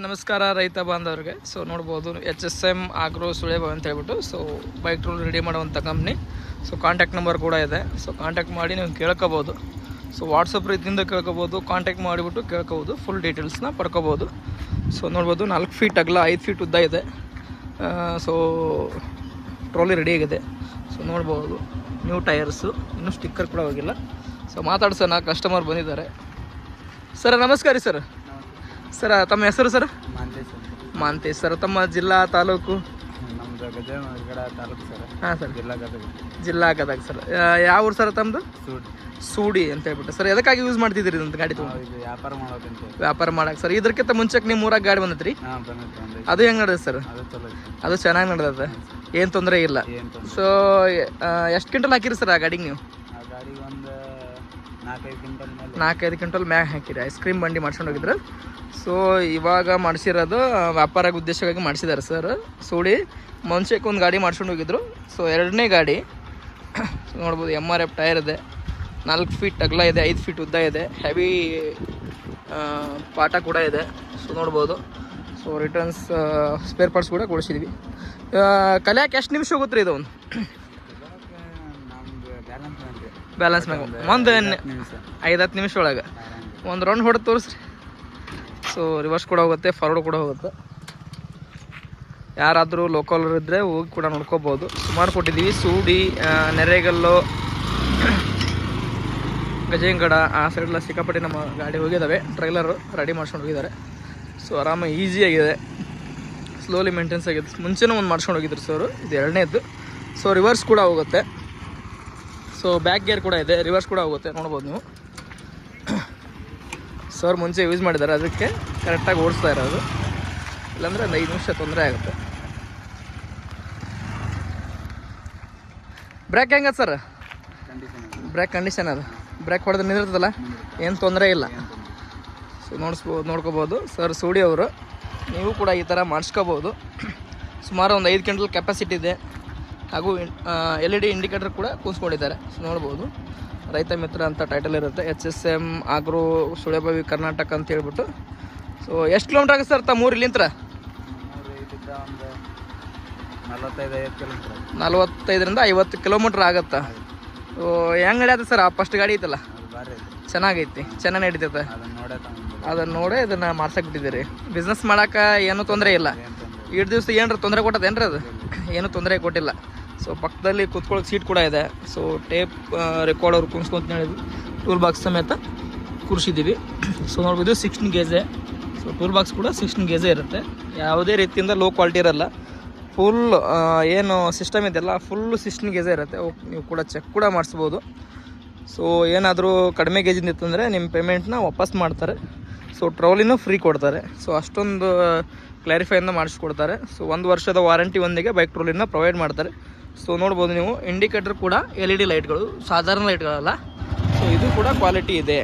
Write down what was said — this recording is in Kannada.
ನಮಸ್ಕಾರ ರೈತ ಬಾಂಧವರಿಗೆ. ಸೊ ನೋಡ್ಬೋದು HSM ಆಗ್ರೋ ಸುಳೇಬ ಅಂತ ಹೇಳ್ಬಿಟ್ಟು ಸೊ ಬೈಕ್ ಟ್ರೋಲ್ ರೆಡಿ ಮಾಡುವಂಥ ಕಂಪ್ನಿ. ಸೊ ಕಾಂಟ್ಯಾಕ್ಟ್ ನಂಬರ್ ಕೂಡ ಇದೆ. ಸೊ ಕಾಂಟ್ಯಾಕ್ಟ್ ಮಾಡಿ ನೀವು ಕೇಳ್ಕೋಬೋದು. ಸೊ ವಾಟ್ಸಪ್ ರೀತಿಯಿಂದ ಕೇಳ್ಕೊಬೋದು, ಕಾಂಟ್ಯಾಕ್ಟ್ ಮಾಡಿಬಿಟ್ಟು ಕೇಳ್ಕೊಬೋದು, ಫುಲ್ ಡೀಟೇಲ್ಸ್ನ ಪಡ್ಕೋಬೋದು. ಸೊ ನೋಡ್ಬೋದು 4 ಫೀಟ್ ಅಗಲ 5 ಫೀಟ್ ಉದ್ದ ಇದೆ. ಸೊ ಟ್ರಾಲಿ ರೆಡಿಯಾಗಿದೆ. ಸೊ ನೋಡ್ಬೋದು ನ್ಯೂ ಟೈರ್ಸು, ಇನ್ನೂ ಸ್ಟಿಕ್ಕರ್ ಕೂಡ ಹೋಗಿಲ್ಲ. ಸೊ ಮಾತಾಡ್ಸೋಣ, ಕಸ್ಟಮರ್ ಬಂದಿದ್ದಾರೆ. ಸರ್ ನಮಸ್ಕಾರ ಸರ್. ಸರ್ ತಮ್ಮ ಹೆಸರು ಸರ್? ಮಾಂತೇಶ್ ಸರ್. ತಮ್ಮ ಜಿಲ್ಲಾ ತಾಲೂಕು? ನಮ್ದು ಗಜೇಂದ್ರಗಡ ತಾಲೂಕು ಸರ್. ಹಾಂ ಸರ್. ಜಿಲ್ಲಾ ಗದಗ ಸರ್. ಯಾವ ಊರು ಸರ್ ತಮ್ಮದು? ಸೂಡಿ ಅಂತ ಹೇಳ್ಬಿಟ್ಟು. ಸರ್ ಎದಕ್ಕಾಗಿ ಯೂಸ್ ಮಾಡ್ತಿದ್ದೀರಿ ಅಂತ ಗಾಡಿ ತೊಗೊಂಡು? ವ್ಯಾಪಾರ ಮಾಡಕ್ಕೆ ಸರ್. ಇದಕ್ಕಿಂತ ಮುಂಚೆಗೆ ನಿಮ್ಮ ಊರಾಗ ಗಾಡಿ ಬಂದೈತ್ರಿ? ಅದು ಹೆಂಗೆ ನಡೆದ ಸರ್? ಅದು ಚೆನ್ನಾಗಿ ನಡೆದ, ಏನು ತೊಂದರೆ ಇಲ್ಲ. ಸೊ ಎಷ್ಟು ಕ್ವಿಂಟಲ್ ಹಾಕಿರಿ ಸರ್ ಆ ಗಾಡಿಗೆ ನೀವು? 4-5 ಕ್ವಿಂಟಲ್ ಮ್ಯಾಗ ಹಾಕಿರಿ. ಐಸ್ ಕ್ರೀಮ್ ಬಂಡಿ ಮಾಡ್ಸ್ಕೊಂಡು ಹೋಗಿದ್ರು. ಸೊ ಇವಾಗ ಮಾಡಿಸಿರೋದು ವ್ಯಾಪಾರ ಉದ್ದೇಶವಾಗಿ ಮಾಡಿಸಿದ್ದಾರೆ ಸರ್. ಸೂಡಿ ಮುಂಚೆಗೆ ಒಂದು ಗಾಡಿ ಮಾಡ್ಸ್ಕೊಂಡು ಹೋಗಿದ್ರು. ಸೊ ಎರಡನೇ ಗಾಡಿ ನೋಡ್ಬೋದು. MRF ಟೈರ್ ಇದೆ, 4 ಫೀಟ್ ಅಗಲ ಇದೆ, 5 ಫೀಟ್ ಉದ್ದ ಇದೆ, ಹೆವಿ ಪಾಠ ಕೂಡ ಇದೆ. ಸೊ ನೋಡ್ಬೋದು. ಸೊ ರಿಟರ್ನ್ಸ್ ಸ್ಪೇರ್ ಪಾರ್ಟ್ಸ್ ಕೂಡ ಕೊಡಿಸಿದ್ವಿ. ಕಲಿಯಾಕೆ ಎಷ್ಟು ನಿಮಿಷ ಹೋಗುತ್ತೆ ರೀ ಇದು? ಒಂದು ಬ್ಯಾಲೆನ್ಸ್ ಮ್ಯಾಗ ಒಂದು 5-10 ನಿಮಿಷ ಒಳಗೆ ಒಂದು ರೌಂಡ್ ಹೊಡೆದು ತೋರಿಸ್ರಿ. ಸೊ ರಿವರ್ಸ್ ಕೂಡ ಹೋಗುತ್ತೆ, ಫಾರ್ವರ್ಡ್ ಕೂಡ ಹೋಗುತ್ತೆ. ಯಾರಾದರೂ ಲೋಕಲ್ ಇದ್ದರೆ ಹೋಗಿ ಕೂಡ ನೋಡ್ಕೋಬೋದು. ಸುಮಾರು ಕೊಟ್ಟಿದ್ದೀವಿ. ಸೂಡಿ, ನೆರೆಗಲ್ಲು, ಗಜೇಂಗಡ ಆ ಸೈಡೆಲ್ಲ ಸಿಕ್ಕಾಪಟ್ಟೆ ನಮ್ಮ ಗಾಡಿ ಹೋಗಿದ್ದಾವೆ. ಟ್ರೈಲರು ರೆಡಿ ಮಾಡ್ಸ್ಕೊಂಡು ಹೋಗಿದ್ದಾರೆ. ಸೊ ಆರಾಮ ಈಸಿಯಾಗಿದೆ, ಸ್ಲೋಲಿ ಮೇಂಟೆನ್ಸ್ ಆಗಿದೆ. ಮುಂಚೆನೂ ಒಂದು ಮಾಡ್ಸ್ಕೊಂಡು ಹೋಗಿದ್ರು ಸರ್. ಇದು ಎರಡನೇದು. ಸೊ ರಿವರ್ಸ್ ಕೂಡ ಹೋಗುತ್ತೆ. ಸೊ ಬ್ಯಾಕ್ ಗೇರ್ ಕೂಡ ಇದೆ, ರಿವರ್ಸ್ ಕೂಡ ಹೋಗುತ್ತೆ. ನೋಡ್ಬೋದು ನೀವು. ಸರ್ ಮುಂಚೆ ಯೂಸ್ ಮಾಡಿದ್ದಾರೆ, ಅದಕ್ಕೆ ಕರೆಕ್ಟಾಗಿ ಓಡಿಸ್ತಾ ಇರೋದು. ಇಲ್ಲಾಂದರೆ ಒಂದು 5 ನಿಮಿಷ ತೊಂದರೆ ಆಗುತ್ತೆ. ಬ್ರೇಕ್ ಹೆಂಗೆ ಸರ್? ಬ್ರೇಕ್ ಕಂಡೀಷನ್ ಅದು. ಬ್ರೇಕ್ ಹೊಡೆದ್ರೆ ನಿಂದಿರ್ತದಲ್ಲ, ಏನು ತೊಂದರೆ ಇಲ್ಲ. ಸೊ ನೋಡ್ಕೋಬೋದು ಸರ್. ಸೂಡಿ ಅವರು ನೀವು ಕೂಡ ಈ ಥರ ಮಾಡಿಸ್ಕೋಬೋದು. ಸುಮಾರು ಒಂದು 5 ಕ್ವಿಂಟಲ್ ಕೆಪಾಸಿಟಿ ಇದೆ. ಹಾಗೂ LED ಇಂಡಿಕೇಟರ್ ಕೂಡ ಕೂರಿಸ್ಕೊಂಡಿದ್ದಾರೆ. ಸೊ ನೋಡ್ಬೋದು. ರೈತ ಮಿತ್ರ ಅಂತ ಟೈಟಲ್ ಇರುತ್ತೆ. HSM ಆಗ್ರೋ ಸುಳೇಬಾವಿ ಕರ್ನಾಟಕ ಅಂತ ಹೇಳ್ಬಿಟ್ಟು. ಸೊ ಎಷ್ಟು ಕಿಲೋಮೀಟ್ರ್ ಆಗುತ್ತೆ ಸರ್ ತಮ್ಮ ಊರು ಇಲ್ಲಿಂದ? 45ರಿಂದ 50 ಕಿಲೋಮೀಟ್ರ್ ಆಗುತ್ತಾ? ಸೊ ಹೆಂಗೆ ನಡೆಯುತ್ತೆ ಸರ್? ಆ ಫಸ್ಟ್ ಗಾಡಿ ಐತಲ್ಲ, ಚೆನ್ನಾಗೈತಿ, ಚೆನ್ನಾಗಿ ನಡೀತೈತೆ. ಅದನ್ನು ನೋಡೇ ಇದನ್ನು ಮಾಡ್ಸಕ್ಕೆ ಬಿಟ್ಟಿದ್ದೀರಿ. ಬಿಸ್ನೆಸ್ ಮಾಡೋಕೆ ಏನೂ ತೊಂದರೆ ಇಲ್ಲ. 7 ದಿವಸ ಏನಾರ ತೊಂದರೆ ಕೊಟ್ಟದೇನ್ರಿ? ಅದು ಏನೂ ತೊಂದರೆ ಕೊಟ್ಟಿಲ್ಲ. ಸೊ ಪಕ್ಕದಲ್ಲಿ ಕೂತ್ಕೊಳ್ಳೋಕೆ ಸೀಟ್ ಕೂಡ ಇದೆ. ಸೊ ಟೇಪ್ ರೆಕಾರ್ಡ್ ಅವ್ರು ಕುಣಿಸ್ಕೊಂತ ಹೇಳಿದ್ವಿ. ಟೂಲ್ ಬಾಕ್ಸ್ ಸಮೇತ ಕೂರಿಸಿದ್ದೀವಿ. ಸೊ ನೋಡ್ಬೋದು 16 ಗೇಜೆ. ಸೊ ಟೂಲ್ ಬಾಕ್ಸ್ ಕೂಡ 16 ಗೇಜೆ ಇರುತ್ತೆ. ಯಾವುದೇ ರೀತಿಯಿಂದ ಲೋ ಕ್ವಾಲಿಟಿ ಇರಲ್ಲ. ಫುಲ್ ಏನು ಸಿಸ್ಟಮ್ ಇದೆಲ್ಲ ಫುಲ್ಲು 16 ಗೇಜೆ ಇರುತ್ತೆ. ನೀವು ಕೂಡ ಚೆಕ್ ಕೂಡ ಮಾಡಿಸ್ಬೋದು. ಸೊ ಏನಾದರೂ ಕಡಿಮೆ ಗೇಜಿಂದ ಇತ್ತಂದರೆ ನಿಮ್ಮ ಪೇಮೆಂಟ್ನ ವಾಪಸ್ ಮಾಡ್ತಾರೆ. ಸೊ ಟ್ರಾಲಿನೂ ಫ್ರೀ ಕೊಡ್ತಾರೆ. ಸೊ ಅಷ್ಟೊಂದು ಕ್ಲಾರಿಫೈಯಿಂದ ಮಾಡಿಸ್ಕೊಡ್ತಾರೆ. ಸೊ 1 ವರ್ಷದ ವಾರಂಟಿ ಒಂದಿಗೆ ಬೈಕ್ ಟ್ರೋಲಿನ ಪ್ರೊವೈಡ್ ಮಾಡ್ತಾರೆ. ಸೊ ನೋಡ್ಬೋದು ನೀವು. ಇಂಡಿಕೇಟರ್ ಕೂಡ LED ಲೈಟ್ಗಳು, ಸಾಧಾರಣ ಲೈಟ್ಗಳಲ್ಲ. ಸೊ ಇದು ಕೂಡ ಕ್ವಾಲಿಟಿ ಇದೆ.